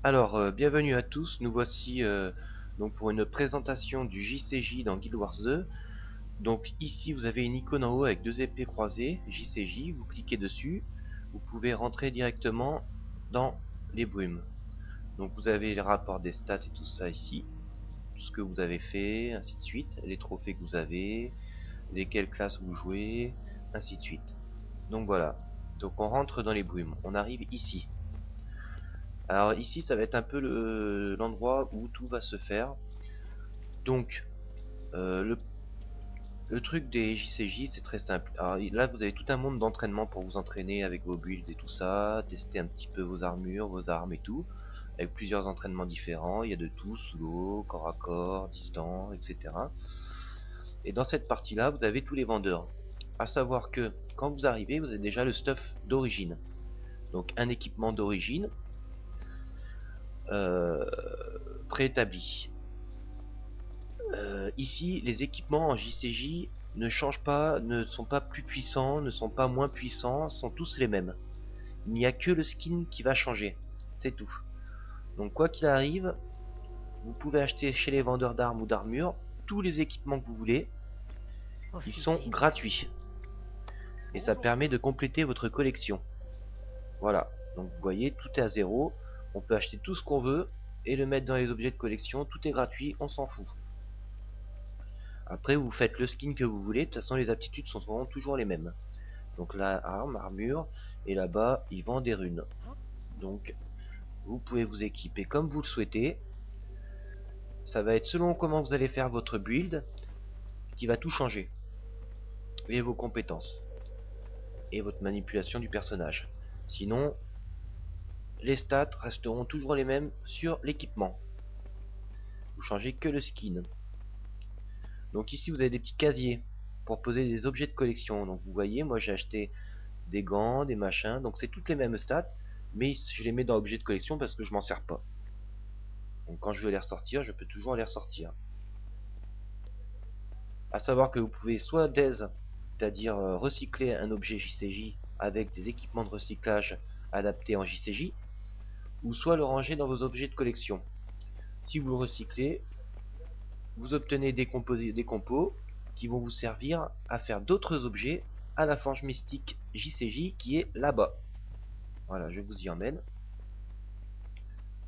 Alors, bienvenue à tous, nous voici donc pour une présentation du JCJ dans Guild Wars 2. Donc ici vous avez une icône en haut avec deux épées croisées, JCJ, vous cliquez dessus, vous pouvez rentrer directement dans les brumes. Donc vous avez les rapports des stats et tout ça ici, tout ce que vous avez fait, ainsi de suite, les trophées que vous avez, lesquelles classes vous jouez, ainsi de suite. Donc voilà, donc on rentre dans les brumes, on arrive ici. Alors ici ça va être un peu l'endroit où tout va se faire. Donc le truc des JCJ c'est très simple. Alors là vous avez tout un monde d'entraînement pour vous entraîner avec vos builds et tout ça, tester un petit peu vos armures, vos armes et tout, avec plusieurs entraînements différents, il y a de tout, sous l'eau, corps à corps, distant, etc. Et dans cette partie là vous avez tous les vendeurs. À savoir que quand vous arrivez vous avez déjà le stuff d'origine. Donc un équipement d'origine euh, préétabli. Ici, les équipements en JCJ ne changent pas, ne sont pas plus puissants, ne sont pas moins puissants, sont tous les mêmes. Il n'y a que le skin qui va changer, c'est tout. Donc quoi qu'il arrive, vous pouvez acheter chez les vendeurs d'armes ou d'armures tous les équipements que vous voulez, ils sont gratuits. Et ça permet de compléter votre collection. Voilà, donc vous voyez, tout est à zéro, on peut acheter tout ce qu'on veut et le mettre dans les objets de collection, tout est gratuit, on s'en fout. Après vous faites le skin que vous voulez, de toute façon les aptitudes sont toujours les mêmes. Donc là, armure, et là-bas, ils vendent des runes. Donc vous pouvez vous équiper comme vous le souhaitez. Ça va être selon comment vous allez faire votre build qui va tout changer. Et vos compétences. Et votre manipulation du personnage. Sinon, les stats resteront toujours les mêmes sur l'équipement. Vous changez que le skin. Donc ici vous avez des petits casiers pour poser des objets de collection. Donc vous voyez, moi j'ai acheté des gants, des machins, donc c'est toutes les mêmes stats, mais je les mets dans objets de collection parce que je m'en sers pas. Donc quand je veux les ressortir, je peux toujours les ressortir. A savoir que vous pouvez soit c'est-à-dire recycler un objet JCJ avec des équipements de recyclage adaptés en JCJ, ou soit le ranger dans vos objets de collection. Si vous le recyclez, vous obtenez des compos qui vont vous servir à faire d'autres objets à la forge mystique JCJ qui est là-bas. Voilà, je vous y emmène.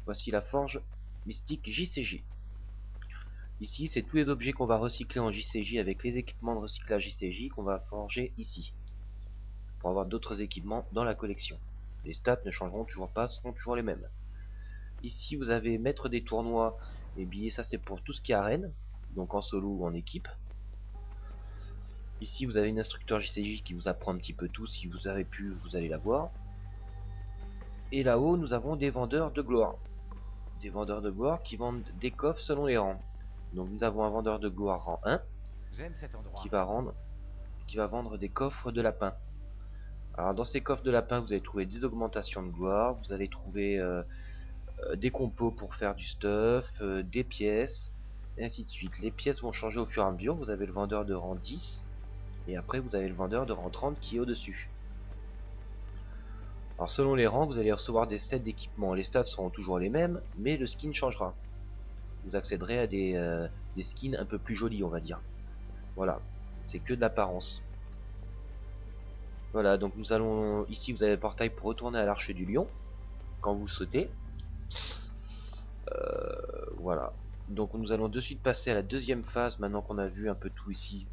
Voici la forge mystique JCJ. Ici, c'est tous les objets qu'on va recycler en JCJ avec les équipements de recyclage JCJ qu'on va forger ici. Pour avoir d'autres équipements dans la collection. Les stats ne changeront toujours pas, seront toujours les mêmes. Ici, vous avez maître des tournois et billets, ça c'est pour tout ce qui est arène, donc en solo ou en équipe. Ici, vous avez une instructeur JCJ qui vous apprend un petit peu tout, si vous avez pu, vous allez la voir. Et là-haut, nous avons des vendeurs de gloire. Des vendeurs de gloire qui vendent des coffres selon les rangs. Donc nous avons un vendeur de gloire rang 1 qui va vendre des coffres de lapin. Alors dans ces coffres de lapin, vous allez trouver des augmentations de gloire, vous allez trouver des compos pour faire du stuff, des pièces, et ainsi de suite. Les pièces vont changer au fur et à mesure, vous avez le vendeur de rang 10, et après vous avez le vendeur de rang 30 qui est au-dessus. Alors selon les rangs, vous allez recevoir des sets d'équipement, les stats seront toujours les mêmes, mais le skin changera. Vous accéderez à des skins un peu plus jolis, on va dire. Voilà, c'est que de l'apparence. Voilà, donc nous allons... Ici, vous avez le portail pour retourner à l'Arche du Lion, quand vous le souhaitez. Voilà. Donc nous allons de suite passer à la deuxième phase, maintenant qu'on a vu un peu tout ici.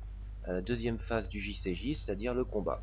À la deuxième phase du JCJ, c'est-à-dire le combat.